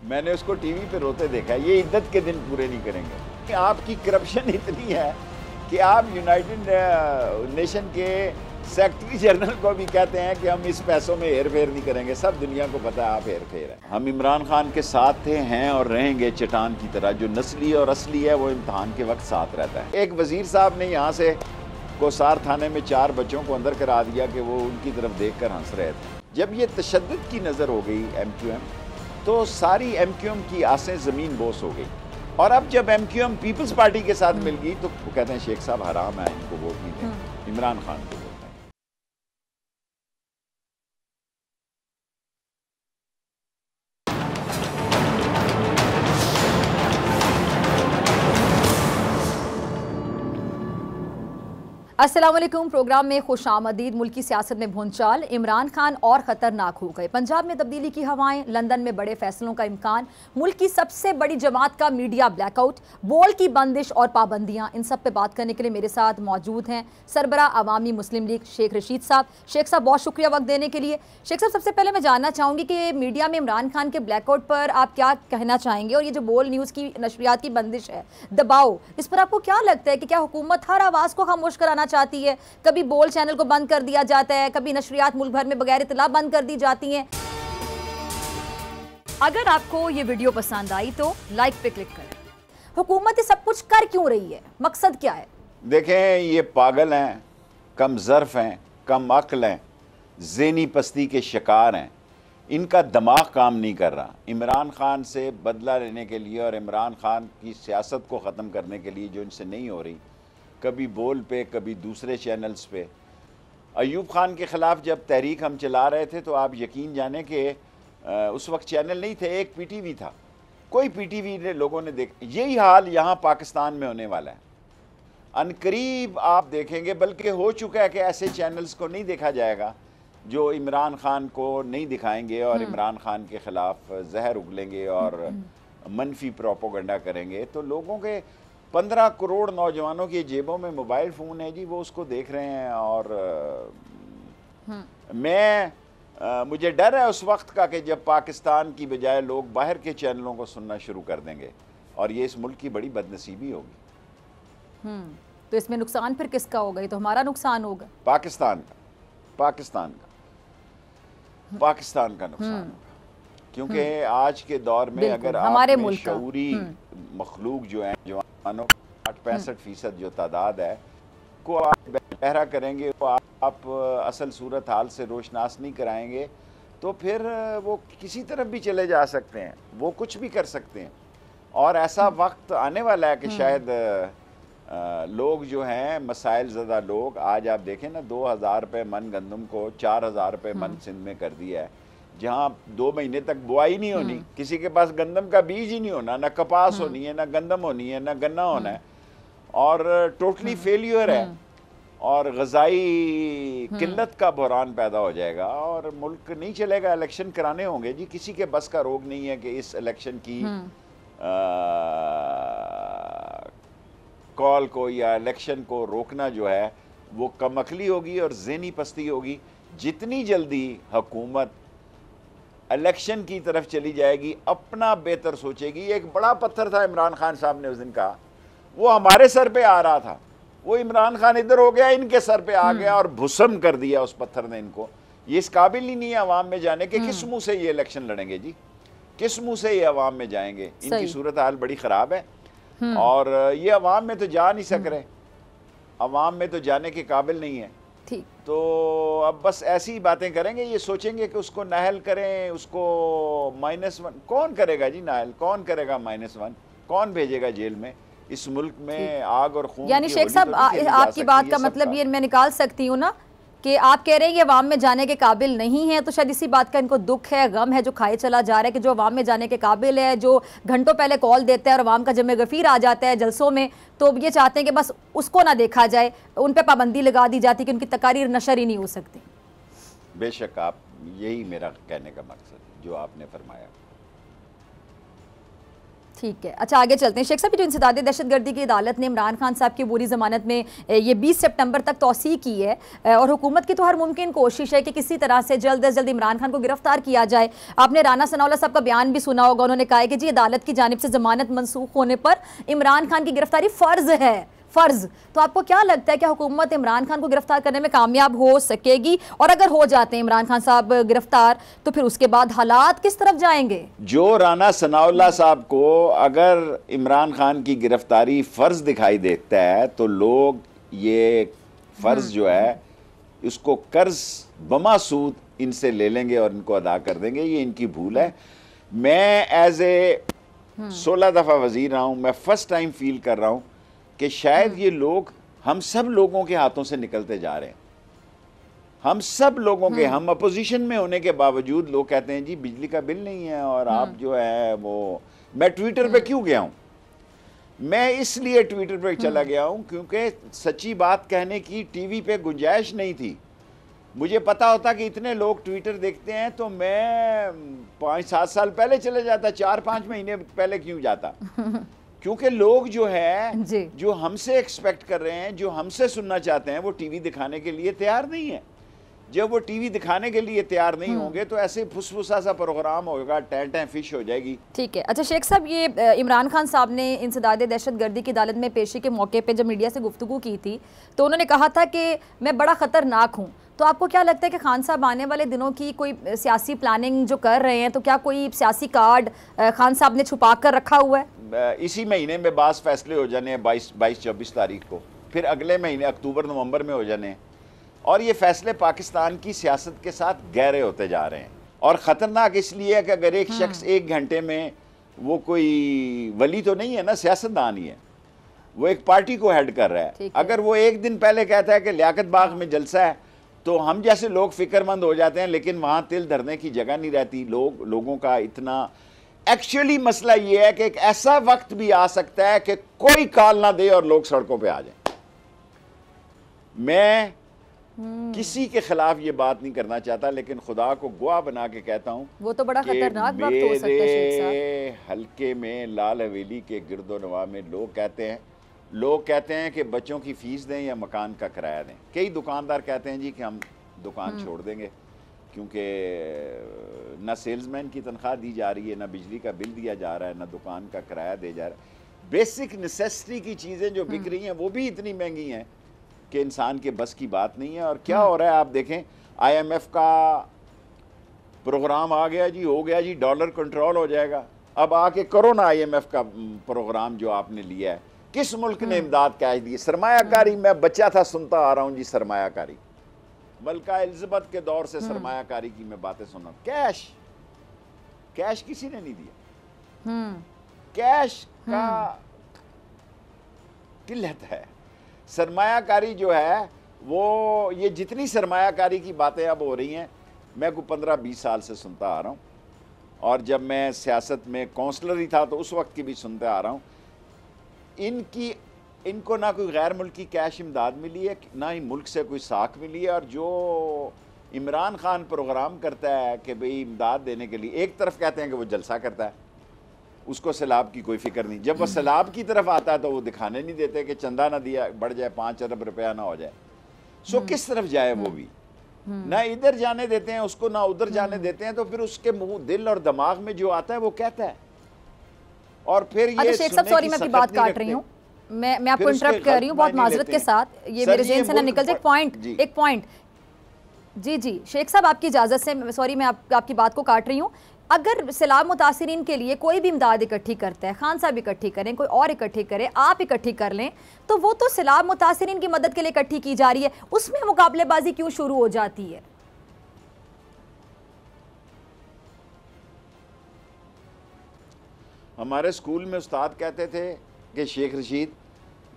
मैंने उसको टीवी पे रोते देखा है। ये इद्दत के दिन पूरे नहीं करेंगे। आपकी करप्शन इतनी है कि आप यूनाइटेड नेशन के सेक्रेटरी जनरल को भी कहते हैं कि हम इस पैसों में हेर फेर नहीं करेंगे। सब दुनिया को पता है आप हेर फेर हैं। हम इमरान खान के साथ थे, हैं और रहेंगे चट्टान की तरह। जो नस्ली और असली है वो इम्तहान के वक्त साथ रहता है। एक वजीर साहब ने यहाँ से कोसार थाने में 4 बच्चों को अंदर करा दिया कि वो उनकी तरफ देख कर हंस रहे थे। जब ये तशद्दुद की नज़र हो गई MQM, तो सारी MQM की आसें ज़मीन बोस हो गई। और अब जब MQM पीपल्स पार्टी के साथ मिल गई तो वो कहते हैं शेख साहब हराम है, इनको वोट नहीं दें। इमरान खान को वोट दें। अस्सलाम वालेकुम। प्रोग्राम में खुश आमदीद। मुल्की सियासत में भूंचाल, इमरान खान और ख़तरनाक हो गए। पंजाब में तब्दीली की हवाएं, लंदन में बड़े फैसलों का इम्कान, मुल्क की सबसे बड़ी जमात का मीडिया ब्लैकआउट, बोल की बंदिश और पाबंदियां। इन सब पे बात करने के लिए मेरे साथ मौजूद हैं सरबरा अवामी मुस्लिम लीग शेख रशीद साहब। शेख साहब बहुत शुक्रिया वक्त देने के लिए। शेख साहब सबसे पहले मैं जानना चाहूँगी कि मीडिया में इमरान खान के ब्लैकआउट पर आप क्या कहना चाहेंगे, और ये जो बोल न्यूज़ की नशरियात की बंदिश है, दबाव, इस पर आपको क्या लगता है कि क्या हुकूमत हर आवाज़ को खामोश कराना चाहती है? कभी बोल चैनल को बंद कर दिया जाता है, कभी नशरियात मुल्क भर में बगैर इतला बंद कर दी जाती हैं। अगर आपको ये वीडियो पसंद आई तो लाइक पे क्लिक करें। हुकूमत ये सब कुछ कर क्यों रही है, मकसद क्या है? देखें, ये पागल हैं, कम ज़र्फ हैं, कम अक्ल हैं, ज़हनी पस्ती के शिकार हैं। इनका दिमाग काम नहीं कर रहा। इमरान खान से बदला लेने के लिए और इमरान खान की सियासत को ख़त्म करने के लिए जो इनसे नहीं हो रही, कभी बोल पे, कभी दूसरे चैनल्स पे। अयूब खान के ख़िलाफ़ जब तहरीक हम चला रहे थे तो आप यकीन जाने कि उस वक्त चैनल नहीं थे, एक PTV था। कोई PTV ने लोगों ने देख। यही हाल यहाँ पाकिस्तान में होने वाला है। अनकरीब आप देखेंगे, बल्कि हो चुका है कि ऐसे चैनल्स को नहीं देखा जाएगा जो इमरान खान को नहीं दिखाएंगे और इमरान खान के ख़िलाफ़ जहर उगलेंगे और मनफी प्रोपोगंडा करेंगे। तो लोगों के 15 करोड़ नौजवानों की जेबों में मोबाइल फ़ोन है जी, वो उसको देख रहे हैं। और मुझे डर है उस वक्त का कि जब पाकिस्तान की बजाय लोग बाहर के चैनलों को सुनना शुरू कर देंगे, और ये इस मुल्क की बड़ी बदनसीबी होगी। तो इसमें नुकसान फिर किसका होगा? ये तो हमारा नुकसान होगा, पाकिस्तान का नुकसान होगा। क्योंकि आज के दौर में अगर हमारे आप शऊरी मखलूक जो हैं, जवानों 65% जो तादाद है को आप बहरा करेंगे, वो आप असल सूरत हाल से रोशनास नहीं कराएंगे, तो फिर वो किसी तरफ भी चले जा सकते हैं, वो कुछ भी कर सकते हैं। और ऐसा वक्त आने वाला है कि शायद लोग जो हैं, मसाइल ज़्यादा लोग, आज आप देखें ना, 2000 रुपये मन गंदम को 4000 रुपये मन सिंध में कर दिया है, जहाँ 2 महीने तक बुआई नहीं होनी, किसी के पास गंदम का बीज ही नहीं होना, ना कपास होनी है, ना गंदम होनी है, ना गन्ना होना है, और टोटली फेलियर है, और गज़ाई किल्लत का बहरान पैदा हो जाएगा और मुल्क नहीं चलेगा। इलेक्शन कराने होंगे जी, किसी के बस का रोग नहीं है कि इस इलेक्शन की कॉल को या इलेक्शन को रोकना जो है वो कमअक्ली होगी और ज़हनी पस्ती होगी। जितनी जल्दी हुकूमत इलेक्शन की तरफ चली जाएगी, अपना बेहतर सोचेगी। एक बड़ा पत्थर था इमरान खान साहब ने उस दिन कहा, वो हमारे सर पे आ रहा था, वो इमरान खान इधर हो गया, इनके सर पे आ गया और भुसम कर दिया उस पत्थर ने इनको। ये इस काबिल ही नहीं है अवाम में जाने के। किस मुंह से ये इलेक्शन लड़ेंगे जी, किस मुंह से ये अवाम में जाएंगे? इनकी सूरत हाल बड़ी ख़राब है और ये अवाम में तो जा नहीं सक रहे, अवाम में तो जाने के काबिल नहीं है। तो अब बस ऐसी बातें करेंगे, ये सोचेंगे कि उसको नाहल करें, उसको -1 कौन करेगा जी? नाहल कौन करेगा? -1 कौन भेजेगा जेल में? इस मुल्क में आग और खून। यानी शेख साहब, आपकी बात का मतलब ये मैं निकाल सकती हूँ ना कि आप कह रहे हैं कि अवाम में जाने के काबिल नहीं है, तो शायद इसी बात का इनको दुख है, गम है जो खाए चला जा रहा है कि जो अवाम में जाने के काबिल है, जो घंटों पहले कॉल देता है और अवाम का जमे गफीर आ जाता है जलसों में, तो ये चाहते हैं कि बस उसको ना देखा जाए, उन पर पाबंदी लगा दी जाती कि उनकी तकारीर नशर ही नहीं हो सकती। बेशक, आप यही मेरा कहने का मकसद जो आपने फरमाया। ठीक है, अच्छा आगे चलते हैं। शेख साहब, जो इंसदाद दहशतगर्दी की अदालत ने इमरान खान साहब की बुरी ज़मानत में ये 20 सितंबर तक तौसीह की है और हुकूमत की तो हर मुमकिन कोशिश है कि किसी तरह से जल्द अज जल्द इमरान खान को गिरफ्तार किया जाए। आपने राना सनाउल्लाह साहब का बयान भी सुना होगा, उन्होंने कहा है कि जी अदालत की जानिब से जमानत मनसूख होने पर इमरान खान की गिरफ्तारी फ़र्ज़ है, फ़र्ज़। तो आपको क्या लगता है कि हुकूमत इमरान खान को गिरफ्तार करने में कामयाब हो सकेगी, और अगर हो जाते हैं इमरान खान साहब गिरफ्तार तो फिर उसके बाद हालात किस तरफ जाएंगे? जो राना सनाउल्लाह साहब को अगर इमरान खान की गिरफ्तारी फ़र्ज़ दिखाई देता है तो लोग ये फ़र्ज़ जो है उसको कर्ज बमा सूद इनसे ले लेंगे और इनको अदा कर देंगे। ये इनकी भूल है। मैं एज ए 16 दफ़ा वज़ीर रहा हूँ, मैं फ़र्स्ट टाइम फील कर रहा हूँ कि शायद ये लोग हम सब लोगों के हाथों से निकलते जा रहे हैं। हम सब लोगों के, हम अपोजिशन में होने के बावजूद लोग कहते हैं जी बिजली का बिल नहीं है और आप जो है वो। मैं ट्विटर पे क्यों गया हूँ? मैं इसलिए ट्विटर पे चला गया हूँ क्योंकि सच्ची बात कहने की टीवी पे गुंजाइश नहीं थी। मुझे पता होता कि इतने लोग ट्विटर देखते हैं तो मैं 5-7 साल पहले चले जाता, 4-5 महीने पहले क्यों जाता। क्योंकि लोग जो है जो हमसे एक्सपेक्ट कर रहे हैं, जो हमसे सुनना चाहते हैं, वो टीवी दिखाने के लिए तैयार नहीं है। जब वो टीवी दिखाने के लिए तैयार नहीं होंगे तो ऐसे फुसफुसा सा प्रोग्राम होगा, टैं फिश हो जाएगी। ठीक है, अच्छा शेख साहब, ये इमरान खान साहब ने इंसदाद दहशतगर्दी की अदालत में पेशी के मौके पे जब मीडिया से गुफ्तगू की थी तो उन्होंने कहा था कि मैं बड़ा ख़तरनाक हूँ। तो आपको क्या लगता है कि खान साहब आने वाले दिनों की कोई सियासी प्लानिंग जो कर रहे हैं, तो क्या कोई सियासी कार्ड खान साहब ने छुपा कर रखा हुआ है? इसी महीने में बास फैसले हो जाने हैं, 22-24 तारीख को, फिर अगले महीने अक्टूबर-नवंबर में हो जाने हैं। और ये फैसले पाकिस्तान की सियासत के साथ गहरे होते जा रहे हैं। और ख़तरनाक इसलिए है कि अगर एक शख्स 1 घंटे में, वो कोई वली तो नहीं है ना, सियासतदान ही है, वो एक पार्टी को हेड कर रहा है। अगर वो एक दिन पहले कहता है कि लियाकत बाग में जलसा है तो हम जैसे लोग फिक्रमंद हो जाते हैं, लेकिन वहाँ तिल धरने की जगह नहीं रहती। लोगों का इतना एक्चुअली मसला ये है कि एक ऐसा वक्त भी आ सकता है कि कोई कॉल ना दे और लोग सड़कों पे आ जाए। मैं किसी के खिलाफ ये बात नहीं करना चाहता, लेकिन खुदा को गवाह बना के कहता हूँ वो तो बड़ा खतरनाक वक्त हो सकता है शेख साहब। हल्के में लाल हवेली के गिरदोनवा में लोग कहते हैं कि बच्चों की फीस दें या मकान का किराया दें। कई दुकानदार कहते हैं जी कि हम दुकान छोड़ देंगे क्योंकि ना सेल्समैन की तनख्वाह दी जा रही है, ना बिजली का बिल दिया जा रहा है, ना दुकान का किराया दे जा रहा है। बेसिक नेसेसिटी की चीज़ें जो बिक रही हैं वो भी इतनी महंगी हैं कि इंसान के बस की बात नहीं है। और क्या हो रहा है आप देखें, IMF का प्रोग्राम आ गया जी, हो गया जी, डॉलर कंट्रोल हो जाएगा। अब आके करो ना IMF का प्रोग्राम जो आपने लिया है, किस मुल्क ने इमदाद कैश दी? सरमायाकारी। मैं बच्चा था सुनता आ रहा हूँ जी सरमायाकारी, मलका एलिजाबेथ के दौर से सरमायाकारी की मैं बातें सुना। कैश किसी ने नहीं दिया। कैश का किल्लत है। सरमायाकारी जो है वो, ये जितनी सरमायाकारी की बातें अब हो रही हैं, मैं को 15-20 साल से सुनता आ रहा हूँ। और जब मैं सियासत में काउंसलर ही था तो उस वक्त की भी सुनते आ रहा हूँ। इनको ना कोई गैर मुल्की कैश इमदाद मिली है, ना ही मुल्क से कोई साख मिली है। और जो इमरान खान प्रोग्राम करता है कि भाई इमदाद देने के लिए, एक तरफ कहते हैं कि वो जलसा करता है, उसको सैलाब की कोई फिक्र नहीं। जब वो सैलाब की तरफ आता है तो वो दिखाने नहीं देते कि चंदा ना दिया बढ़ जाए, 5 अरब रुपया ना हो जाए। सो किस तरफ जाए वो भी, ना इधर जाने देते हैं उसको, ना उधर जाने देते हैं। तो फिर उसके मुंह, दिल और दिमाग में जो आता है वो कहता है। और फिर ये शेख साहब, सॉरी मैं आपकी बात काट रही हूँ, मैं आपको इंटरप्ट कर रही हूँ बहुत माजरत के साथ, ये मेरे ज़हन से ना निकल जाए। एक पॉइंट जी शेख साहब, आपकी इजाज़त से, सॉरी मैं आपकी बात को काट रही हूँ। अगर सैलाब मुतासिरीन के लिए कोई भी इमदाद इकट्ठी करता है, खान साहब इकट्ठी करें, कोई और इकट्ठी करे, आप इकट्ठी कर लें, तो वो तो सैलाब मुतासिरीन की मदद के लिए इकट्ठी की जा रही है, उसमें मुकाबलेबाजी क्यों शुरू हो जाती है? हमारे स्कूल में उस्ताद कहते थे कि शेख रशीद,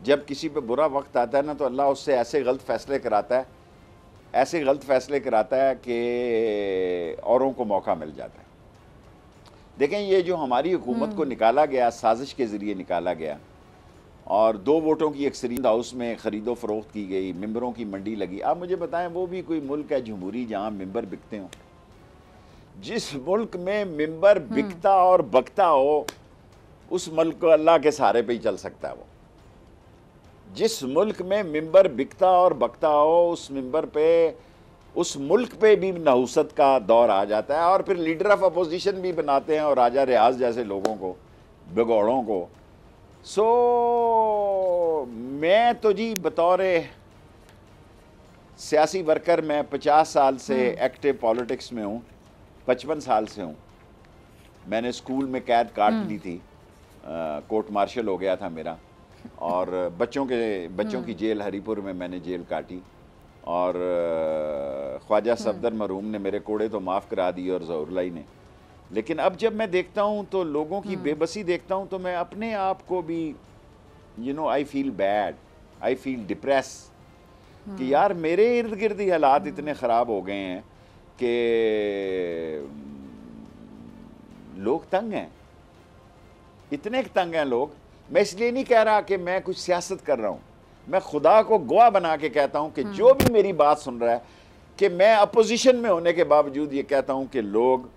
जब किसी पे बुरा वक्त आता है ना तो अल्लाह उससे ऐसे गलत फैसले कराता है कि औरों को मौका मिल जाता है। देखें, ये जो हमारी हुकूमत को निकाला गया, साजिश के ज़रिए निकाला गया, और 2 वोटों की अक्सरियत हाउस में ख़रीदो फरोख्त की गई, मेंबरों की मंडी लगी। आप मुझे बताएं, वो भी कोई मुल्क है जमहूरी जहाँ मेंबर बिकते हों? जिस मुल्क में मेंबर बिकता और बकता हो, उस मुल्क को अल्लाह के सहारे पे ही चल सकता है। वो जिस मुल्क में मिंबर बिकता और बकता हो, उस मिंबर पे, उस मुल्क पे भी नहुसत का दौर आ जाता है और फिर लीडर ऑफ अपोजिशन भी बनाते हैं और राजा रियाज जैसे लोगों को, भगौड़ों को। सो मैं तो जी बतौर सियासी वर्कर मैं 50 साल से एक्टिव पॉलिटिक्स में हूँ, 55 साल से हूँ। मैंने स्कूल में कैद काट ली थी, कोर्ट मार्शल हो गया था मेरा, और बच्चों की जेल हरीपुर में मैंने जेल काटी, और ख्वाजा सफदर मरहूम ने मेरे कोड़े तो माफ़ करा दिए और ज़हुरुल्लाह ने। लेकिन अब जब मैं देखता हूँ तो लोगों की बेबसी देखता हूँ तो मैं अपने आप को भी I feel bad, I feel depress कि यार मेरे इर्द गिर्द ही हालात इतने ख़राब हो गए हैं कि लोग तंग हैं, इतने तंग हैं लोग। मैं इसलिए नहीं कह रहा कि मैं कुछ सियासत कर रहा हूँ, मैं खुदा को गवाह बना के कहता हूँ कि जो भी मेरी बात सुन रहा है, कि मैं अपोजिशन में होने के बावजूद ये कहता हूँ कि लोग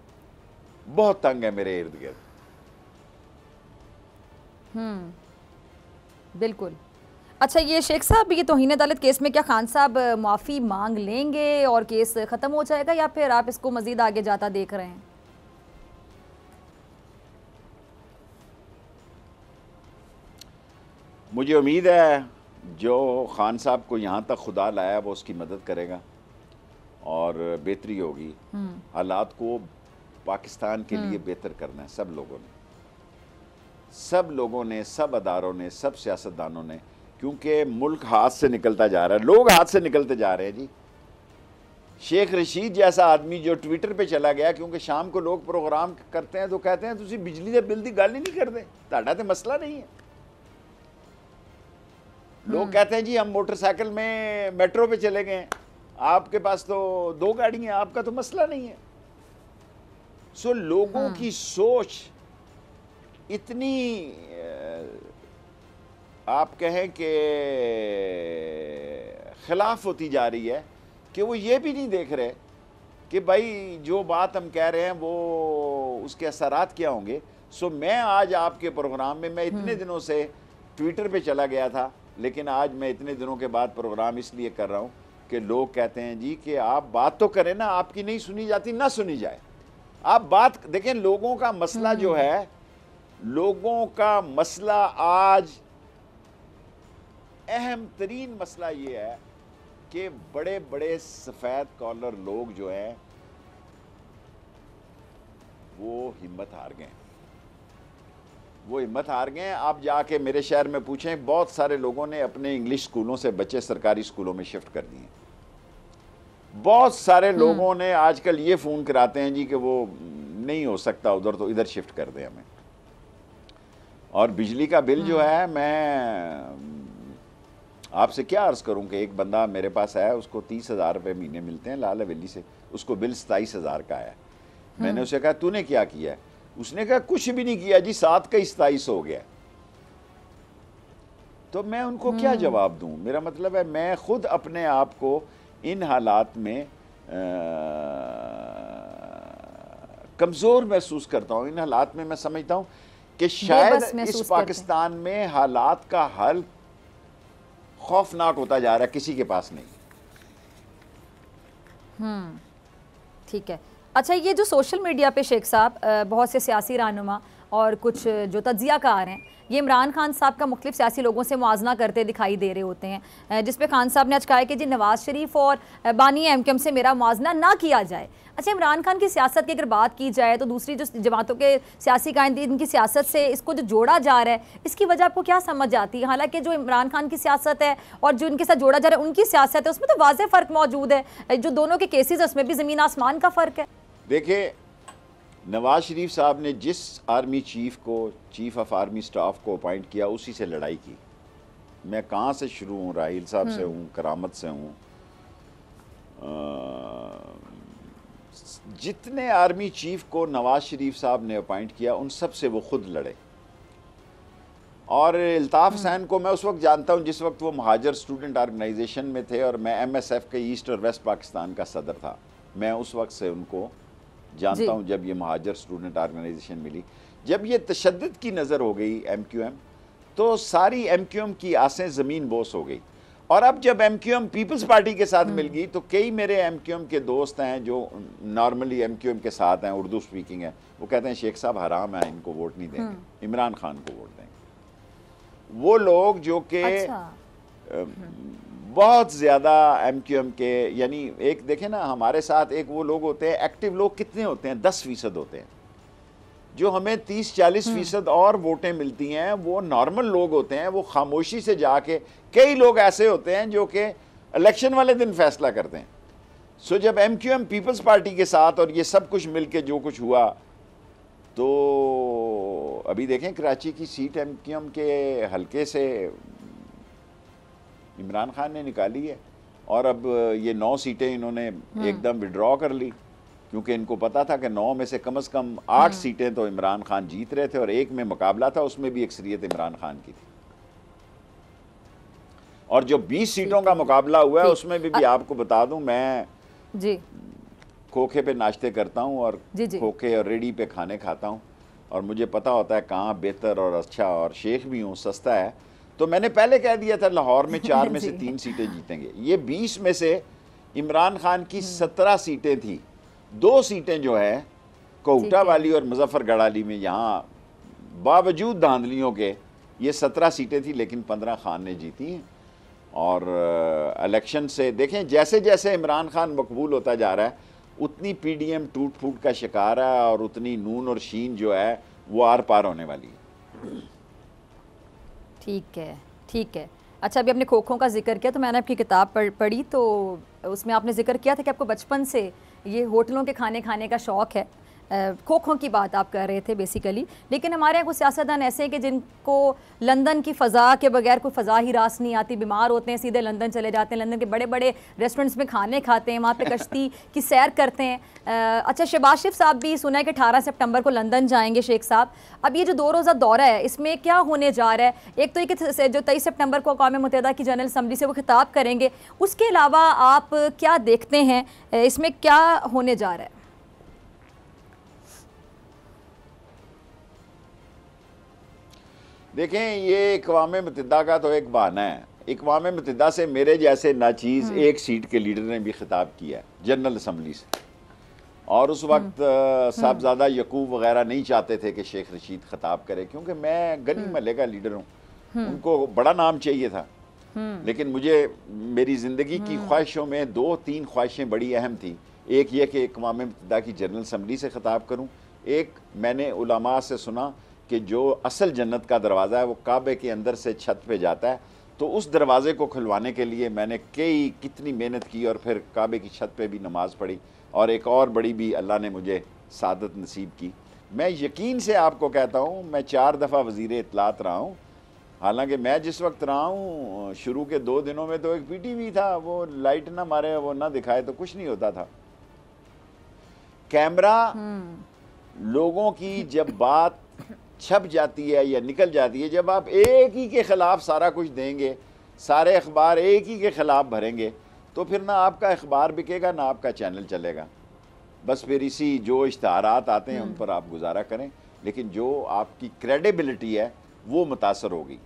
बहुत तंग है मेरे इर्द गिर्द। बिल्कुल। अच्छा, ये शेख साहब, ये तौहीन अदालत केस में क्या खान साहब माफ़ी मांग लेंगे और केस ख़त्म हो जाएगा, या फिर आप इसको मज़ीद आगे जाता देख रहे हैं? मुझे उम्मीद है जो खान साहब को यहाँ तक खुदा लाया वो उसकी मदद करेगा और बेहतरी होगी। हालात को पाकिस्तान के लिए बेहतर करना है सब लोगों ने, सब अदारों ने, सब सियासतदानों ने, क्योंकि मुल्क हाथ से निकलता जा रहा है, लोग हाथ से निकलते जा रहे हैं जी। शेख रशीद जैसा आदमी जो ट्विटर पे चला गया, क्योंकि शाम को लोग प्रोग्राम करते हैं तो कहते हैं तुसी बिजली के बिल की गल ही नहीं करते, ताड़ा तो मसला नहीं है। लोग कहते हैं जी हम मोटरसाइकिल में मेट्रो पे चले गए, आपके पास तो 2 गाड़ी हैं, आपका तो मसला नहीं है। सो लोगों की सोच इतनी आप कहें कि खिलाफ होती जा रही है कि वो ये भी नहीं देख रहे कि भाई जो बात हम कह रहे हैं वो उसके असरात क्या होंगे। सो मैं आज आपके प्रोग्राम में, मैं इतने दिनों से ट्विटर पे चला गया था, लेकिन आज मैं इतने दिनों के बाद प्रोग्राम इसलिए कर रहा हूँ कि लोग कहते हैं जी कि आप बात तो करें ना, आपकी नहीं सुनी जाती, ना सुनी जाए। आप बात देखें, लोगों का मसला जो है, लोगों का मसला आज अहम तरीन मसला ये है कि बड़े बड़े सफ़ेद कॉलर लोग जो हैं वो हिम्मत हार गए, आप जाके मेरे शहर में पूछें, बहुत सारे लोगों ने अपने इंग्लिश स्कूलों से बच्चे सरकारी स्कूलों में शिफ्ट कर दिए। बहुत सारे लोगों ने आजकल ये फ़ोन कराते हैं जी कि वो नहीं हो सकता उधर, तो इधर शिफ्ट कर दें हमें। और बिजली का बिल जो है, मैं आपसे क्या अर्ज़ करूं कि एक बंदा मेरे पास आया, उसको 30,000 रुपये महीने मिलते हैं लाल हवेली से, उसको बिल 27,000 का आया। मैंने उसे कहा तूने क्या किया है? उसने कहा कुछ भी नहीं किया जी, 7 का 27 हो गया। तो मैं उनको क्या जवाब दूं? मेरा मतलब है मैं खुद अपने आप को इन हालात में कमज़ोर महसूस करता हूं। इन हालात में मैं समझता हूं कि शायद इस पाकिस्तान में हालात का हल खौफनाक होता जा रहा है, किसी के पास नहीं। ठीक है। अच्छा, ये जो सोशल मीडिया पे शेख साहब बहुत से सियासी रहनुमा और कुछ जो तज्ज़ियाकार हैं, ये इमरान खान साहब का मुख्तलिफ सियासी लोगों से मुआजना करते दिखाई दे रहे होते हैं, जिस पे खान साहब ने आज कहा है कि जी नवाज़ शरीफ और बानी एमकेएम से मेरा मुआजना ना किया जाए। अच्छा, इमरान खान की सियासत की अगर बात की जाए तो दूसरी जो जमातों के सियासी कायदीन इनकी सियासत से इसको जो जोड़ा जा रहा है, इसकी वजह आपको क्या समझ आती है? हालांकि जो इमरान खान की सियासत है और जो इनके साथ जोड़ा जा रहा है उनकी सियासत है, उसमें तो वाज़ेह फ़र्क मौजूद है। जो दोनों के केसेस है उसमें भी ज़मीन आसमान का फ़र्क है। देखिए, नवाज शरीफ साहब ने जिस आर्मी चीफ को, चीफ ऑफ आर्मी स्टाफ को अपॉइंट किया, उसी से लड़ाई की। मैं कहाँ से शुरू हूँ? राहील साहब से हूँ, करामत से हूँ। जितने आर्मी चीफ को नवाज शरीफ साहब ने अपॉइंट किया, उन सब से वो खुद लड़े। और अल्ताफ़ हुसैन को मैं उस वक्त जानता हूँ जिस वक्त वो महाजर स्टूडेंट ऑर्गेनाइजेशन में थे और मैं MSF के ईस्ट और वेस्ट पाकिस्तान का सदर था। मैं उस वक्त से उनको जानता हूँ जब ये महाजर स्टूडेंट ऑर्गेनाइजेशन मिली। जब ये तशद्दुद की नज़र हो गई MQM, तो सारी MQM की आसें ज़मीन बोस हो गई। और अब जब MQM पीपल्स पार्टी के साथ मिल गई तो कई मेरे MQM के दोस्त हैं जो नॉर्मली MQM के साथ हैं, उर्दू स्पीकिंग है, वो कहते हैं शेख साहब हराम है, इनको वोट नहीं देंगे, इमरान खान को वोट देंगे। वो लोग जो कि बहुत ज़्यादा MQM के, यानी एक देखें ना, हमारे साथ एक वो लोग होते हैं, एक्टिव लोग कितने होते हैं, 10% होते हैं। जो हमें 30-40% और वोटें मिलती हैं वो नॉर्मल लोग होते हैं, वो खामोशी से जाके, कई लोग ऐसे होते हैं जो कि इलेक्शन वाले दिन फैसला करते हैं। सो जब MQM पीपल्स पार्टी के साथ और ये सब कुछ मिलके जो कुछ हुआ, तो अभी देखें कराची की सीट MQM के हल्के से इमरान खान ने निकाली है, और अब ये 9 सीटें इन्होंने एकदम विड्रॉ कर ली, क्योंकि इनको पता था कि 9 में से कम 8 सीटें तो इमरान खान जीत रहे थे, और एक में मुकाबला था, उसमें भी अक्सरियत इमरान खान की थी। और जो 20 सीटों का मुकाबला हुआ है उसमें भी आपको बता दूं, मैं जी खोखे पे नाश्ते करता हूं और खोखे और रेडी पे खाने खाता हूं, और मुझे पता होता है कहाँ बेहतर और अच्छा, और शेख भी हूँ, सस्ता है। तो मैंने पहले कह दिया था लाहौर में 4 में से 3 सीटें जीतेंगे। ये 20 में से इमरान खान की 17 सीटें थी, 2 सीटें जो है कोटा वाली और मुजफ्फरगढ़ वाली में, यहाँ बावजूद धांधलियों के ये 17 सीटें थी, लेकिन 15 खान ने जीती हैं। और इलेक्शन से देखें, जैसे जैसे इमरान खान मकबूल होता जा रहा है उतनी PDM टूट फूट का शिकार है, और उतनी नून और शीन जो है वो आर पार होने वाली है। ठीक है, ठीक है। अच्छा, अभी आपने खोखों का जिक्र किया तो मैंने आपकी किताब पढ़ी, तो उसमें आपने जिक्र किया था कि आपको बचपन से ये होटलों के खाने खाने का शौक़ है। खोखों की बात आप कर रहे थे बेसिकली, लेकिन हमारे यहाँ कुछ सियासतदान ऐसे हैं कि जिनको लंदन की फ़ज़ा के बगैर कोई फ़ज़ा ही रास नहीं आती, बीमार होते हैं सीधे लंदन चले जाते हैं, लंदन के बड़े बड़े रेस्टोरेंट्स में खाने खाते हैं, वहाँ पे कश्ती की सैर करते हैं। अच्छा, शहबाज शरीफ साहब भी सुना है कि 18 सितंबर को लंदन जाएंगे शेख साहब। अब ये जो 2 रोज़ा दौरा है, इसमें क्या होने जा रहा है? एक तो ये कि जो 23 सितंबर को अक़वाम मुत्तहिदा की जनरल असम्बली से वो खिताब करेंगे, उसके अलावा आप क्या देखते हैं इसमें क्या होने जा रहा है? देखें, ये अक़वाम मुत्तहिदा का तो एक बहाना है। अक़वाम मुत्तहिदा से मेरे जैसे नाचीज़ एक सीट के लीडर ने भी खिताब किया जनरल असम्बली से, और उस वक्त साहबजादा यकूब वगैरह नहीं चाहते थे कि शेख रशीद खिताब करे, क्योंकि मैं गली महल्ले का लीडर हूँ, उनको बड़ा नाम चाहिए था। लेकिन मुझे मेरी ज़िंदगी की ख्वाहिशों में 2-3 ख्वाहिशें बड़ी अहम थी। एक ये कि अक़वाम मुत्तहिदा की जनरल असम्बली से खिताब करूँ, एक मैंने उलमा से सुना कि जो असल जन्नत का दरवाज़ा है वो काबे के अंदर से छत पे जाता है, तो उस दरवाज़े को खुलवाने के लिए मैंने कितनी मेहनत की, और फिर काबे की छत पे भी नमाज़ पढ़ी, और एक और बड़ी भी अल्लाह ने मुझे सादत नसीब की। मैं यकीन से आपको कहता हूँ, मैं 4 दफ़ा वज़ीर इत्तलात रहा हूँ। हालांकि मैं जिस वक्त रहा हूँ शुरू के 2 दिनों में तो एक PTV था, वो लाइट ना मारे, वो ना दिखाए तो कुछ नहीं होता था। कैमरा लोगों की जब बात छप जाती है या निकल जाती है, जब आप एक ही के ख़िलाफ़ सारा कुछ देंगे, सारे अखबार एक ही के ख़िलाफ़ भरेंगे, तो फिर ना आपका अखबार बिकेगा ना आपका चैनल चलेगा। बस फिर इसी जो इश्तहारात आते हैं उन पर आप गुजारा करें, लेकिन जो आपकी क्रेडिबिलिटी है वो मुतासर होगी।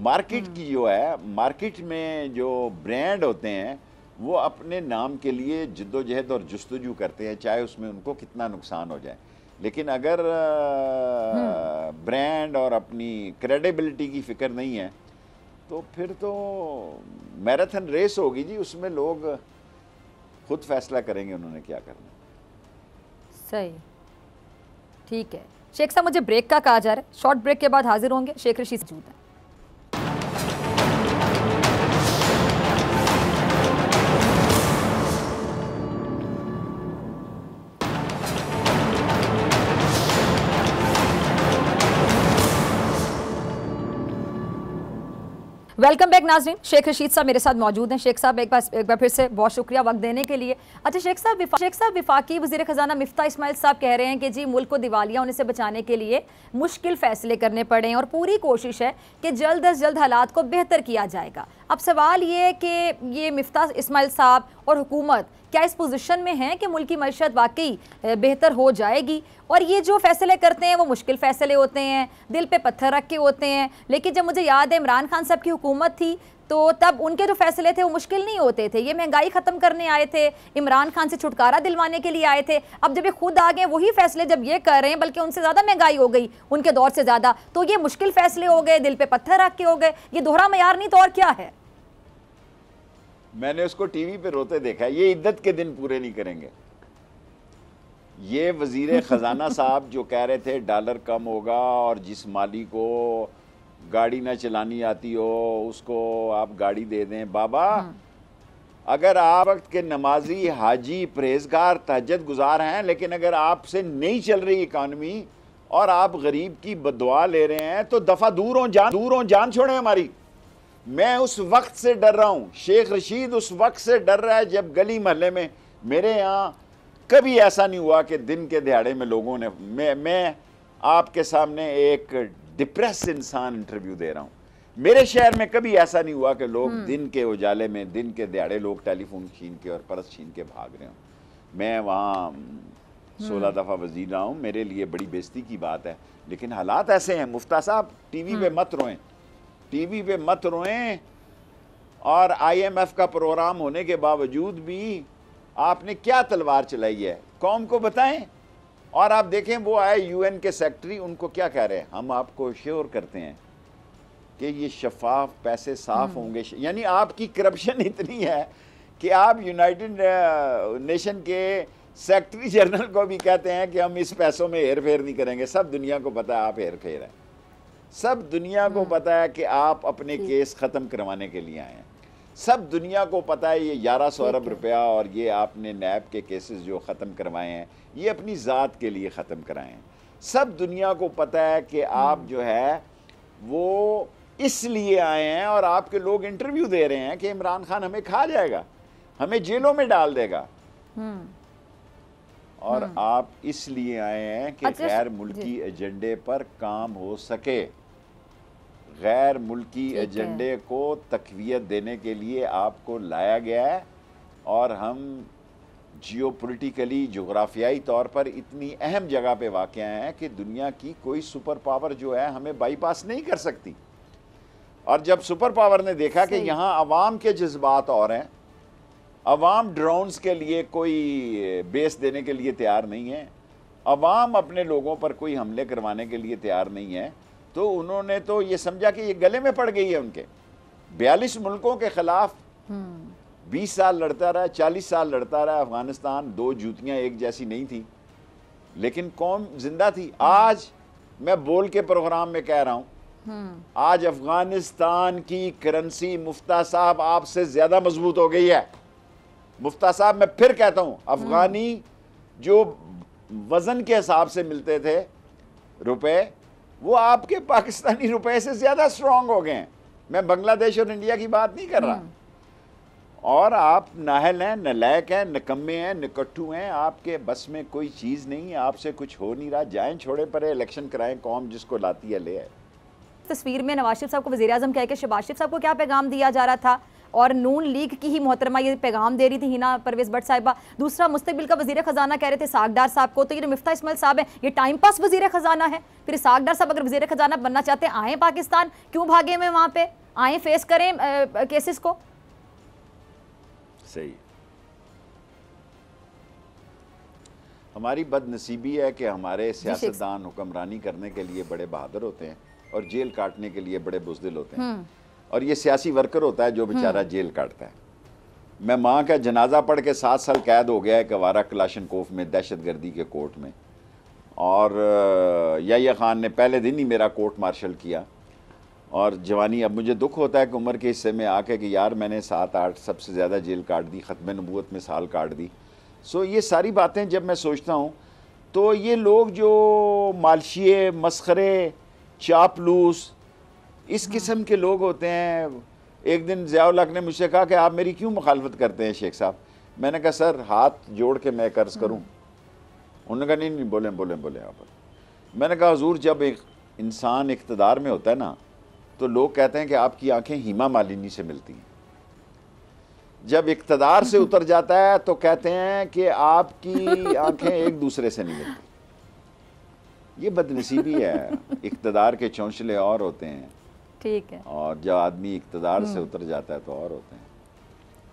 मार्केट की जो है, मार्केट में जो ब्रांड होते हैं वो अपने नाम के लिए जद्दोजहद और जस्तजू करते हैं, चाहे उसमें उनको कितना नुकसान हो जाए। लेकिन अगर ब्रांड और अपनी क्रेडिबिलिटी की फ़िक्र नहीं है तो फिर तो मैराथन रेस होगी जी, उसमें लोग खुद फैसला करेंगे उन्होंने क्या करना। सही, ठीक है शेख साहब, मुझे ब्रेक का कहा जा रहा है, शॉर्ट ब्रेक के बाद हाजिर होंगे। शेख रशीद मौजूद है। वेलकम बैक नाज़रीन, शेख रशीद साहब मेरे साथ मौजूद हैं। शेख साहब एक बार फिर से बहुत शुक्रिया वक्त देने के लिए। अच्छा शेख साहब, वफाकी वज़ीर ख़जाना मिफ्ता इस्माइल साहब कह रहे हैं कि जी मुल्क को दिवालिया होने से बचाने के लिए मुश्किल फ़ैसले करने पड़े और पूरी कोशिश है कि जल्द अज जल्द हालात को बेहतर किया जाएगा। अब सवाल ये है कि ये मिफ्ता इस्माइल साहब और हुकूमत क्या इस पोजीशन में हैं कि मुल्क की मईशत वाकई बेहतर हो जाएगी? और ये जो फैसले करते हैं वो मुश्किल फैसले होते हैं, दिल पे पत्थर रख के होते हैं, लेकिन जब मुझे याद है इमरान खान साहब की हुकूमत थी तो तब उनके जो फैसले थे वो मुश्किल नहीं होते थे। ये महंगाई ख़त्म करने आए थे, इमरान खान से छुटकारा दिलवाने के लिए आए थे। अब जब ये खुद आ गए वही फैसले जब ये कर रहे हैं, बल्कि उनसे ज़्यादा महंगाई हो गई, उनके दौर से ज़्यादा, तो ये मुश्किल फैसले हो गए, दिल पे पत्थर रख के हो गए। ये दोहरा मयार नहीं तो और क्या है? मैंने उसको टीवी पे रोते देखा है। ये इद्दत के दिन पूरे नहीं करेंगे। ये वजीर खजाना साहब जो कह रहे थे डॉलर कम होगा और जिस माली को गाड़ी ना चलानी आती हो उसको आप गाड़ी दे दें। बाबा, अगर आप वक्त के नमाजी, हाजी, परहेजगार, तहज्जुद गुजार हैं, लेकिन अगर आपसे नहीं चल रही इकानमी और आप गरीब की बददुआ ले रहे हैं तो दफा दूर हो जान छोड़े हमारी। मैं उस वक्त से डर रहा हूं, शेख रशीद उस वक्त से डर रहा है जब गली मोहल्ले में, मेरे यहाँ कभी ऐसा नहीं हुआ कि दिन के दिहाड़े में लोगों ने, मैं आपके सामने एक डिप्रेस इंसान इंटरव्यू दे रहा हूं, मेरे शहर में कभी ऐसा नहीं हुआ कि लोग दिन के उजाले में, दिन के दिहाड़े लोग टेलीफोन छीन के और पर्स छीन के भाग रहे हों। मैं वहाँ 16 दफ़ा वजीर रहा हूँ, मेरे लिए बड़ी बेइज्जती की बात है, लेकिन हालात ऐसे हैं। मुफ्ता साहब, टीवी पे मत रोएं, टीवी पे मत रोएं। और IMF का प्रोग्राम होने के बावजूद भी आपने क्या तलवार चलाई है, कौम को बताएं। और आप देखें वो आए UN के सेक्रेटरी, उनको क्या कह रहे हैं, हम आपको श्योर करते हैं कि ये शफाफ, पैसे साफ होंगे। यानी आपकी करप्शन इतनी है कि आप यूनाइटेड नेशन के सेक्रेटरी जनरल को भी कहते हैं कि हम इस पैसों में हेर फेर नहीं करेंगे। सब दुनिया को पता है आप हेर फेर हैं, सब दुनिया को पता है कि आप अपने केस ख़त्म करवाने के लिए आए हैं, सब दुनिया को पता है ये 1100 अरब रुपया और ये आपने नैब के केसेस जो ख़त्म करवाए हैं ये अपनी ज़ात के लिए ख़त्म कराए हैं। सब दुनिया को पता है कि आप जो है वो इसलिए आए हैं और आपके लोग इंटरव्यू दे रहे हैं कि इमरान खान हमें खा जाएगा, हमें जेलों में डाल देगा। और आप इसलिए आए हैं कि गैर मुल्की एजेंडे पर काम हो सके। गैर मुल्की एजेंडे को तक़वियत देने के लिए आपको लाया गया है और हम जियोपॉलिटिकली, जोग्राफियाई तौर पर इतनी अहम जगह पे वाक़ हैं कि दुनिया की कोई सुपर पावर जो है हमें बाईपास नहीं कर सकती। और जब सुपर पावर ने देखा कि यहाँ अवाम के जज्बात और हैं, अवाम ड्रोन्स के लिए कोई बेस देने के लिए तैयार नहीं है, अवाम अपने लोगों पर कोई हमले करवाने के लिए तैयार नहीं है, तो उन्होंने तो ये समझा कि ये गले में पड़ गई है उनके। 42 मुल्कों के खिलाफ 20 साल लड़ता रहा, 40 साल लड़ता रहा अफगानिस्तान। 2 जूतियां एक जैसी नहीं थी, लेकिन कौम जिंदा थी। आज मैं बोल के प्रोग्राम में कह रहा हूं, आज अफगानिस्तान की करेंसी मुफ्ता साहब आपसे ज्यादा मजबूत हो गई है। मुफ्ता साहब, मैं फिर कहता हूं, अफगानी जो वजन के हिसाब से मिलते थे रुपए, वो आपके पाकिस्तानी रुपए से ज्यादा स्ट्रांग हो गए हैं। मैं बांग्लादेश और इंडिया की बात नहीं कर रहा। और आप नाहल हैं, नलायक हैं, निकम्मे हैं, निकट्ठू हैं, आपके बस में कोई चीज़ नहीं है, आपसे कुछ हो नहीं रहा। जाएं, छोड़े परे, इलेक्शन कराएं, कौम जिसको लाती है ले आए। तस्वीर में नवाज शरीफ साहब को वज़ीर आज़म कह के शहबाज शरीफ साहब को क्या पैगाम दिया जा रहा था, और नून लीग की ही मोहतरमा ये पैगाम दे रही थी हिना परवेज़ भट्ट साहिबा। दूसरा, मुस्तकबिल का वज़ीर ख़जाना कह रहे थे इसाक डार साहब को। तो ये मिफ्ता इस्माइल साहब है, ये टाइम पास वज़ीर ख़जाना है। फिर इसाक डार साहब अगर वज़ीर ख़जाना बनना चाहते हैं, आए पाकिस्तान, क्यों भागे हुए वहाँ पे, आए फेस करें केसेस को। सही। हमारी बदनसीबी है कि हमारे सियासतदान हुक्मरानी करने के लिए बड़े बहादुर होते हैं और जेल काटने के लिए बड़े बुज़दिल होते हैं, और ये सियासी वर्कर होता है जो बेचारा जेल काटता है। मैं माँ का जनाजा पढ़ के 7 साल कैद हो गया है कवारा क्लाशनकोफ में, दहशतगर्दी के कोर्ट में, और याह्या खान ने पहले दिन ही मेरा कोर्ट मार्शल किया। और जवानी, अब मुझे दुख होता है कि उम्र के हिस्से में आके कि यार मैंने 7-8 सबसे ज़्यादा जेल काट दी, ख़त्म नबूवत में साल काट दी। सो ये सारी बातें जब मैं सोचता हूँ तो ये लोग जो मालशिए, मस्खरे, चापलूस, इस किस्म के लोग होते हैं। एक दिन ज़ियाउल हक ने मुझसे कहा कि आप मेरी क्यों मुखालफत करते हैं शेख साहब। मैंने कहा सर हाथ जोड़ के मैं कर्ज करूं। उन्होंने कहा नहीं नहीं, बोले आप। मैंने कहा हुजूर, जब एक इंसान इक़्तिदार में होता है ना, तो लोग कहते हैं कि आपकी आंखें हीमा मालिनी से मिलती हैं। जब इक़्तिदार से उतर जाता है तो कहते हैं कि आपकी आंखें एक दूसरे से नहीं मिलती। ये बदनसीबी है। इक़्तिदार के चौंचले और होते हैं, ठीक है, और जब आदमी इक़्तिदार से उतर जाता है तो और होते हैं।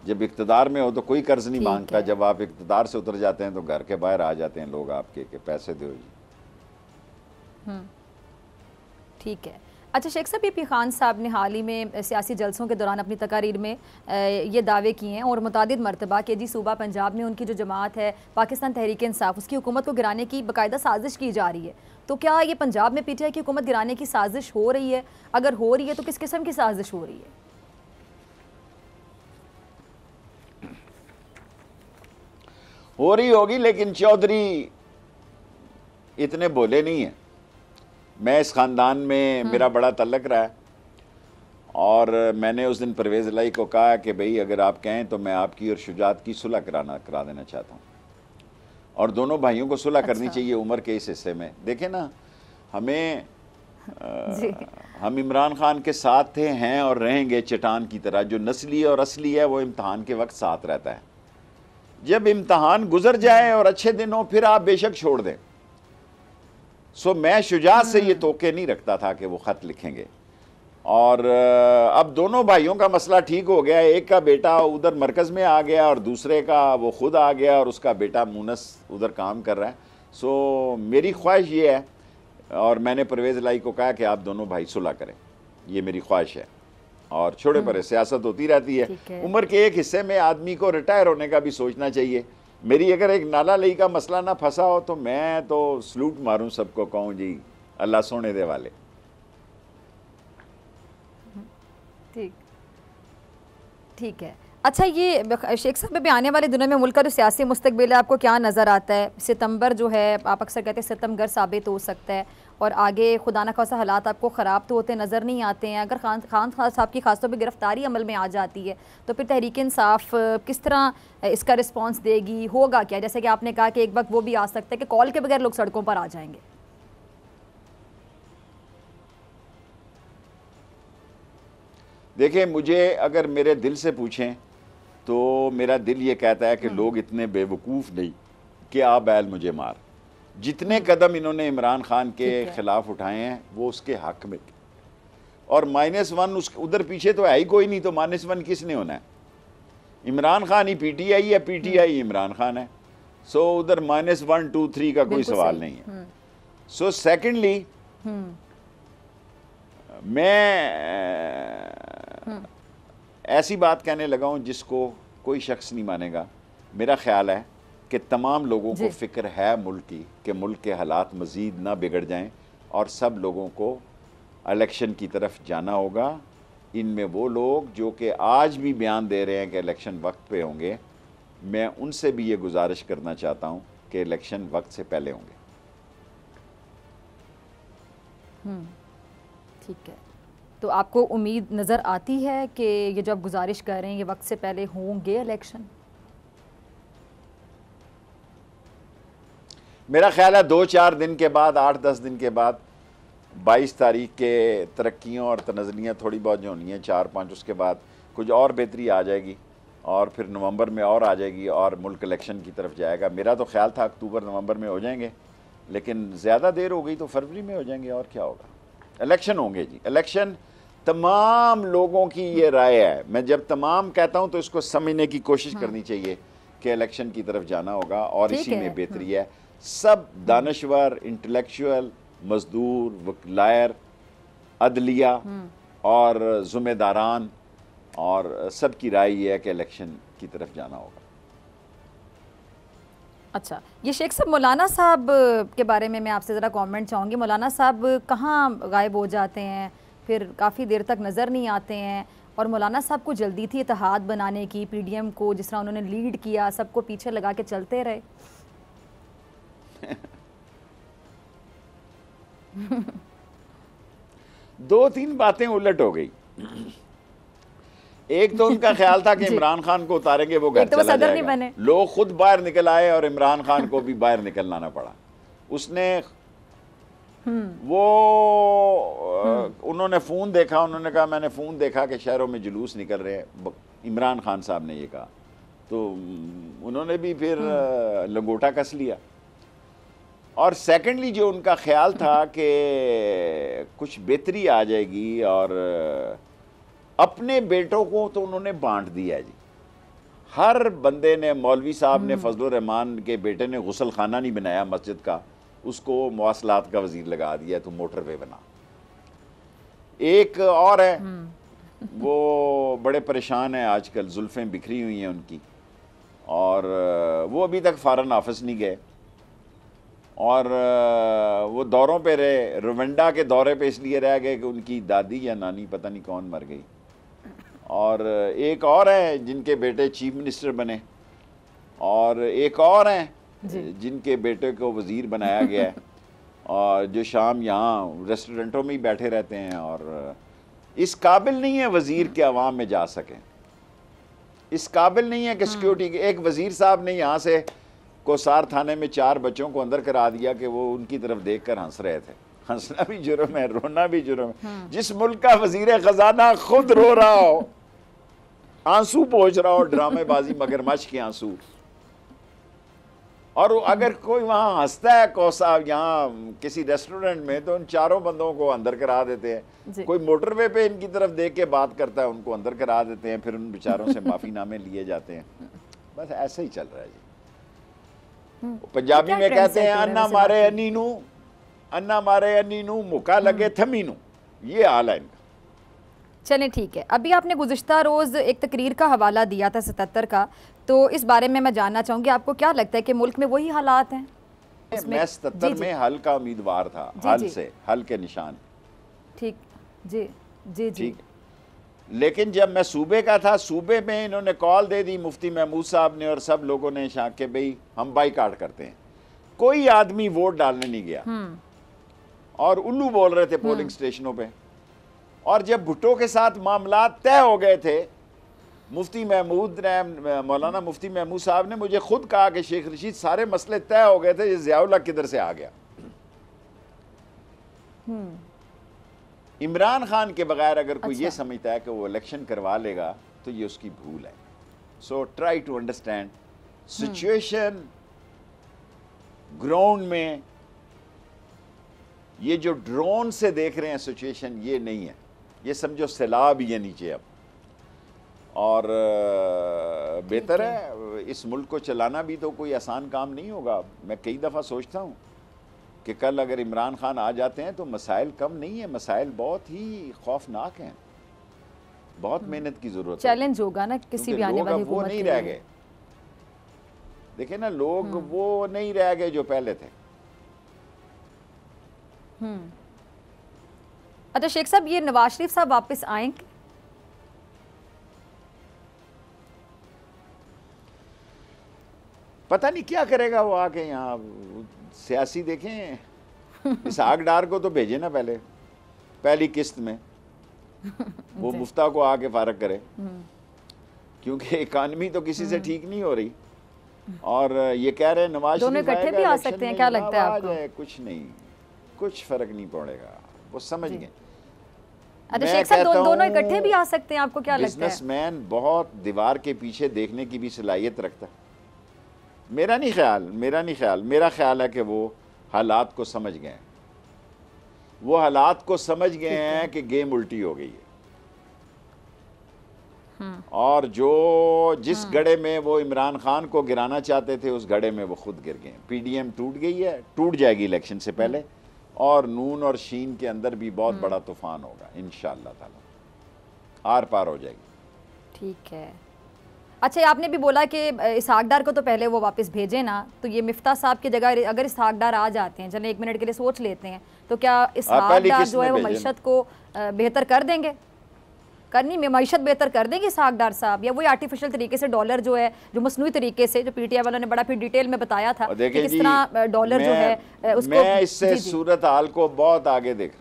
जब इक़्तिदार में हो तो कोई कर्ज नहीं मांगता, जब आप इक़्तिदार से उतर जाते हैं तो घर के बाहर आ जाते हैं लोग आपके कि पैसे दो जी। ठीक है। अच्छा शेख साहब, पी खान साहब ने हाल ही में सियासी जलसों के दौरान अपनी तकारीर में ये दावे किए हैं और मुतादिद मरतबा कि जी सूबा पंजाब में उनकी जो जमात है पाकिस्तान तहरीक इंसाफ, उसकी हुकूमत को गिराने की बाकायदा साजिश की जा रही है। तो क्या ये पंजाब में पीटीआई की हुकूमत गिराने की साजिश हो रही है? अगर हो रही है तो किस किस्म की साजिश हो रही है? हो रही होगी, लेकिन चौधरी इतने बोले नहीं हैं। मैं इस ख़ानदान में मेरा बड़ा तल्लक रहा है और मैंने उस दिन परवेज़ इलाही को कहा कि भाई अगर आप कहें तो मैं आपकी और शुजात की सुलह करा देना चाहता हूँ और दोनों भाइयों को सुलह करनी चाहिए उम्र के इस हिस्से में। देखें ना, हम इमरान खान के साथ थे, हैं और रहेंगे चट्टान की तरह। जो नस्ली और असली है वो इम्तहान के वक्त साथ रहता है। जब इम्तहान गुजर जाए और अच्छे दिन हो फिर आप बेशक छोड़ दें। मैं शुजात से ये तोके नहीं रखता था कि वो ख़त लिखेंगे। और अब दोनों भाइयों का मसला ठीक हो गया। एक का बेटा उधर मरकज़ में आ गया और दूसरे का वो खुद आ गया और उसका बेटा मुनस उधर काम कर रहा है। मेरी ख्वाहिश ये है और मैंने परवेज़ इलाही को कहा कि आप दोनों भाई सुलह करें, ये मेरी ख्वाहिश है। और छोड़े परे सियासत होती रहती है। उम्र के एक हिस्से में आदमी को रिटायर होने का भी सोचना चाहिए। मेरी अगर एक नाला लई का मसला ना फंसा हो तो मैं तो सलूट मारूं सबको, कहूं जी अल्लाह सोने दे वाले। ठीक है। अच्छा ये शेख साहब, भी आने वाले दिनों में मुल्क का जो सियासी मुस्तकबिल है आपको क्या नज़र आता है? सितंबर जो है आप अक्सर कहते हैं सितमगर साबित हो सकता है और आगे खुदा न खासा हालात आपको ख़राब तो होते नज़र नहीं आते हैं। अगर खान साहब की खासतौर पर गिरफ्तारी अमल में आ जाती है तो फिर तहरीक इंसाफ किस तरह इसका रिस्पॉन्स देगी? होगा क्या? जैसे कि आपने कहा कि एक वक्त वो भी आ सकता है कि कॉल के बगैर लोग सड़कों पर आ जाएंगे। देखिए, मुझे अगर मेरे दिल से पूछें तो मेरा दिल ये कहता है कि लोग इतने बेवकूफ़ नहीं कि आ बैल मुझे मार। जितने कदम इन्होंने इमरान खान के खिलाफ उठाए हैं वो उसके हक में, और -1 उस उधर पीछे तो है ही कोई नहीं, तो -1 किसने होना है? इमरान खान ही पीटीआई है, पीटीआई इमरान खान है। उधर -1, 2, 3 का कोई सवाल नहीं है। सेकेंडली मैं ऐसी बात कहने लगा हूं जिसको कोई शख्स नहीं मानेगा। मेरा ख्याल है कि तमाम लोगों को फ़िक्र है मुल्क की कि मुल्क के हालात मज़ीद ना बिगड़ जाएं और सब लोगों को इलेक्शन की तरफ जाना होगा। इनमें वो लोग जो कि आज भी बयान दे रहे हैं कि इलेक्शन वक्त पे होंगे, मैं उनसे भी ये गुजारिश करना चाहता हूं कि इलेक्शन वक्त से पहले होंगे। ठीक है। तो आपको उम्मीद नज़र आती है कि ये जो आप गुजारिश कर रहे हैं ये वक्त से पहले होंगे इलेक्शन? मेरा ख्याल है 2-4 दिन के बाद, 8-10 दिन के बाद, 22 तारीख के तरक्कियों और तनज़लियाँ थोड़ी बहुत जो होनी है 4-5, उसके बाद कुछ और बेहतरी आ जाएगी और फिर नवंबर में और आ जाएगी और मुल्क इलेक्शन की तरफ जाएगा। मेरा तो ख्याल था अक्टूबर नवंबर में हो जाएंगे, लेकिन ज़्यादा देर हो गई तो फरवरी में हो जाएंगे। और क्या होगा? इलेक्शन होंगे जी। इलेक्शन तमाम लोगों की ये राय है। मैं जब तमाम कहता हूं तो इसको समझने की कोशिश करनी चाहिए कि इलेक्शन की तरफ जाना होगा और इसी में बेहतरी है। सब दानश्वर, इंटेलेक्चुअल, मजदूर, लायर, अदलिया और ज़िम्मेदारान और सब की राय ये है कि इलेक्शन की तरफ जाना होगा। अच्छा, ये शेख साहब मौलाना साहब के बारे में मैं आपसे ज़रा कमेंट चाहूँगी। मौलाना साहब कहाँ गायब हो जाते हैं, फिर काफ़ी देर तक नज़र नहीं आते हैं, और मौलाना साहब को जल्दी थी इत्तेहाद बनाने की, पीडीएम को जिस तरह उन्होंने लीड किया, सबको पीछे लगा के चलते रहे। 2-3 बातें उलट हो गई। एक तो उनका ख्याल था कि इमरान खान को उतारेंगे वो घर चला जाएगा। लोग खुद बाहर निकल आए और इमरान खान को भी बाहर निकलना ना पड़ा। उसने उन्होंने फ़ोन देखा, उन्होंने कहा मैंने फ़ोन देखा कि शहरों में जुलूस निकल रहे हैं। इमरान खान साहब ने ये कहा, तो उन्होंने भी फिर लंगोटा कस लिया। और सेकेंडली जो उनका ख्याल था कि कुछ बेहतरी आ जाएगी, और अपने बेटों को तो उन्होंने बांट दिया जी। हर बंदे ने, मौलवी साहब ने फजलुर रहमान के बेटे ने गुसल खाना नहीं बनाया मस्जिद का, उसको मवासलात का वजीर लगा दिया, तो मोटरवे बना। एक और है, वो बड़े परेशान हैं आजकल, जुल्फ़ें बिखरी हुई हैं उनकी, और वो अभी तक फॉरेन ऑफिस नहीं गए, और वो दौरों पे रहे। रवंडा के दौरे पे इसलिए रह गए कि उनकी दादी या नानी पता नहीं कौन मर गई। और एक और है जिनके बेटे चीफ मिनिस्टर बने, और एक और हैं जिनके बेटे को वज़ीर बनाया गया है, और जो शाम यहाँ रेस्टोरेंटों में ही बैठे रहते हैं, और इस काबिल नहीं है वज़ीर के अवाम में जा सकें, इस काबिल नहीं है कि सिक्योरिटी के। एक वज़ीर साहब ने यहाँ से कोसार थाने में 4 बच्चों को अंदर करा दिया कि वो उनकी तरफ देखकर हंस रहे थे। हंसना भी जुर्म है, रोना भी जुर्म है। जिस मुल्क का वज़ीर खजाना खुद रो रहा हो, आंसू पोंछ रहा हो, ड्रामेबाजी मगरमच्छ के आंसू, और अगर कोई वहाँ हंसता है कोसा यहाँ किसी रेस्टोरेंट में, तो उन 4 बंदों को अंदर करा देते हैं। कोई मोटरवे पे इनकी तरफ देख के बात करता है, उनको अंदर करा देते हैं, फिर उन बेचारों से माफीनामे लिए जाते हैं। बस ऐसे ही चल रहा है जी। पंजाबी में कहते हैं अन्ना मारे अनीनू, अन्ना मारे अनीनू, मुका लगे थमीनू, ये हाल है इनका। चलें ठीक है, अभी आपने गुज़िश्ता रोज़ एक तकरीर का हवाला दिया था 77 का, तो इस बारे में मैं जानना चाहूँगी आपको क्या लगता है कि मुल्क में वही हालात हैं? मैं 77 में हल का उम्मीदवार था, हल से, हल के निशान। ठीक, जी जी जी। ठीक, लेकिन जब मैं सूबे का था, सूबे में इन्होंने कॉल दे दी मुफ्ती महमूद साहब ने और सब लोगों ने शाक के भाई हम बाइकाट करते हैं। कोई आदमी वोट डालने नहीं गया, और उल्लू बोल रहे थे पोलिंग स्टेशनों पे। और जब भुट्टो के साथ मामला तय हो गए थे, मुफ्ती महमूद ने, मौलाना मुफ्ती महमूद साहब ने मुझे खुद कहा कि शेख रशीद सारे मसले तय हो गए थे, ये ज़ियाउल्लाह किधर से आ गया। इमरान खान के बगैर अगर कोई ये समझता है कि वो इलेक्शन करवा लेगा, तो ये उसकी भूल है। So try to understand situation ground में। ये जो ड्रोन से देख रहे हैं सिचुएशन, ये नहीं है, ये समझो सैलाब ही है नीचे अब। और बेहतर है, इस मुल्क को चलाना भी तो कोई आसान काम नहीं होगा। मैं कई दफ़ा सोचता हूँ कि कल अगर इमरान खान आ जाते हैं तो मसाइल कम नहीं है, मसाइल बहुत ही खौफनाक हैं, बहुत मेहनत की जरूरत है। चैलेंज होगा ना किसी भी आने वाली हुकूमत वो नहीं रह गए, देखे ना लोग वो नहीं रह गए जो पहले थे। अच्छा शेख साहब, ये नवाज शरीफ साहब वापस आएंगे? पता नहीं क्या करेगा वो आके यहाँ। सियासी देखें, इसहाक डार को तो भेजे ना पहले, पहली किस्त में वो मुफ्ता को आके फारग करे, क्योंकि इकानमी तो किसी से ठीक नहीं हो रही। और ये कह रहे हैं नवाज दोनों इकट्ठे भी आ सकते हैं, क्या लगता है आपको? कुछ नहीं, कुछ फर्क नहीं पड़ेगा, वो समझ गए। अच्छा शेख साहब, दोनों इकट्ठे भी आ सकते हैं, आपको क्या लगता है? बिजनेसमैन बहुत दीवार के पीछे देखने की भी सलाहियत रखता है। मेरा नहीं ख्याल, मेरा ख्याल है कि वो हालात को समझ गए, वो हालात को समझ गए हैं कि गेम उल्टी हो गई है। और जो जिस गड्ढे में वो इमरान खान को गिराना चाहते थे, उस गड्ढे में वो खुद गिर गए। पीडीएम टूट गई है, टूट जाएगी इलेक्शन से पहले, और नून और शीन के अंदर भी बहुत बड़ा तूफान होगा इंशाअल्लाह ताला, आर पार हो जाएगी। ठीक है। अच्छा, आपने भी बोला कि इसहाक डार को तो पहले वो वापस भेजें ना, तो ये मिफ्ता साहब की जगह अगर इसहाक डार आ जाते हैं, चलें 1 मिनट के लिए सोच लेते हैं, तो क्या इसहाक डार जो है वो मईशत को बेहतर कर देंगे? करनी में मईशत बेहतर कर देंगे इसहाक डार साहब, या वही आर्टिफिशियल तरीके से डॉलर जो है, जो मसनूई तरीके से, जो पीटीआई वालों ने बड़ा फिर डिटेल में बताया था कि किस तरह डॉलर जो है उसको। मैं इससे सूरत हाल को बहुत आगे देख,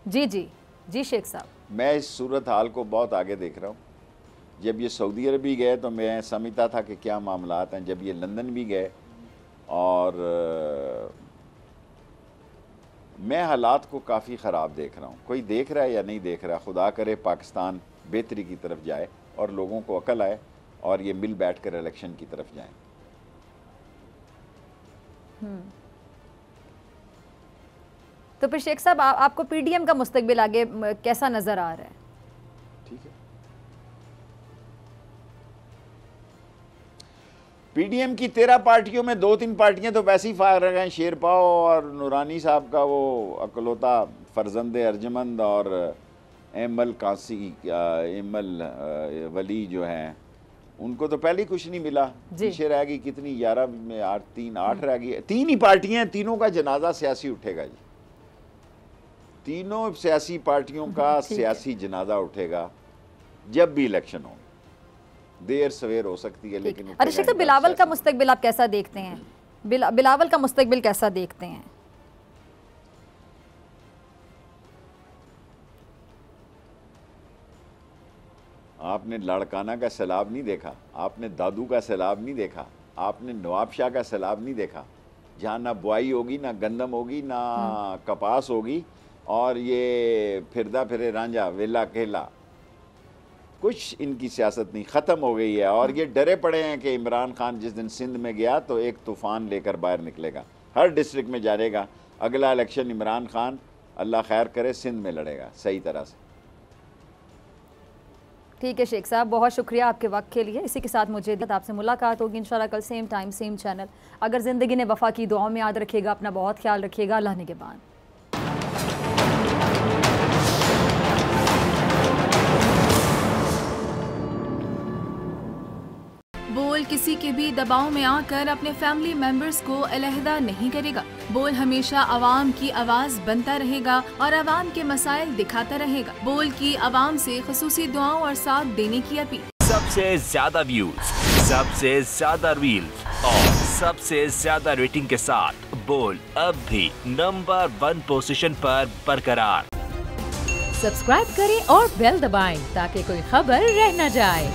जी शेख साहब, मैं इस सूरत हाल को बहुत आगे देख रहा हूँ। जब ये सऊदी अरब गए तो मैं समझता था कि क्या मामलात हैं। जब ये लंदन भी गए, और मैं हालात को काफ़ी ख़राब देख रहा हूँ। कोई देख रहा है या नहीं देख रहा, खुदा करे पाकिस्तान बेहतरी की तरफ जाए और लोगों को अकल आए और ये मिल बैठ कर इलेक्शन की तरफ जाएं। तो फिर शेख साहब आपको पीडीएम का मुस्तकबिल आगे कैसा नजर आ रहा है? ठीक है, पीडीएम की 13 पार्टियों में 2-3 पार्टियां तो वैसे ही फायर हैं, शेरपा और नूरानी साहब का वो अकलौता फर्जंद अर्जमंद और एमल कासी एमल वली जो हैं उनको तो पहले ही कुछ नहीं मिला, पीछे रह गई कितनी 11 में 8 रह गई। 3 ही पार्टियां हैं, तीनों का जनाजा सियासी उठेगा जी, तीनों सियासी पार्टियों का सियासी जनाजा उठेगा जब भी इलेक्शन हो। देर सवेर हो सकती है लेकिन अरे शेख साहब, बिलावल का मुस्तकबिल आप कैसा देखते हैं? बिलावल का मुस्तकबिल कैसा देखते हैं? आपने लाड़काना का सैलाब नहीं देखा, आपने दादू का सैलाब नहीं देखा, आपने नवाब शाह का सैलाब नहीं देखा, जहाँ ना बुआई होगी, ना गंदम होगी, ना कपास होगी, और ये फिरदा फिरे रांझा वेला केला, कुछ इनकी सियासत नहीं, ख़त्म हो गई है। और ये डरे पड़े हैं कि इमरान खान जिस दिन सिंध में गया तो एक तूफ़ान लेकर बाहर निकलेगा, हर डिस्ट्रिक्ट में जाएगा। अगला इलेक्शन इमरान खान अल्लाह खैर करे सिंध में लड़ेगा सही तरह से। ठीक है शेख साहब, बहुत शुक्रिया आपके वक्त के लिए। इसी के साथ मुझे आपसे मुलाकात होगी इंशाल्लाह कल सेम टाइम सेम चैनल। अगर ज़िंदगी ने वफ़ा की, दुआओं में याद रखिएगा, अपना बहुत ख्याल रखिएगा। अल्लाह निगहबान। बोल किसी के भी दबाव में आकर अपने फैमिली मेंबर्स को अलहदा नहीं करेगा। बोल हमेशा आवाम की आवाज बनता रहेगा और आवाम के मसाइल दिखाता रहेगा। बोल की आवाम से खुसूसी दुआओं और साथ देने की अपील। सबसे ज्यादा व्यूज, सबसे ज्यादा रील्स और सबसे ज्यादा रेटिंग के साथ बोल अब भी नंबर 1 पोजीशन पर बरकरार। सब्सक्राइब करें और बेल दबाएं ताकि कोई खबर रह न जाए।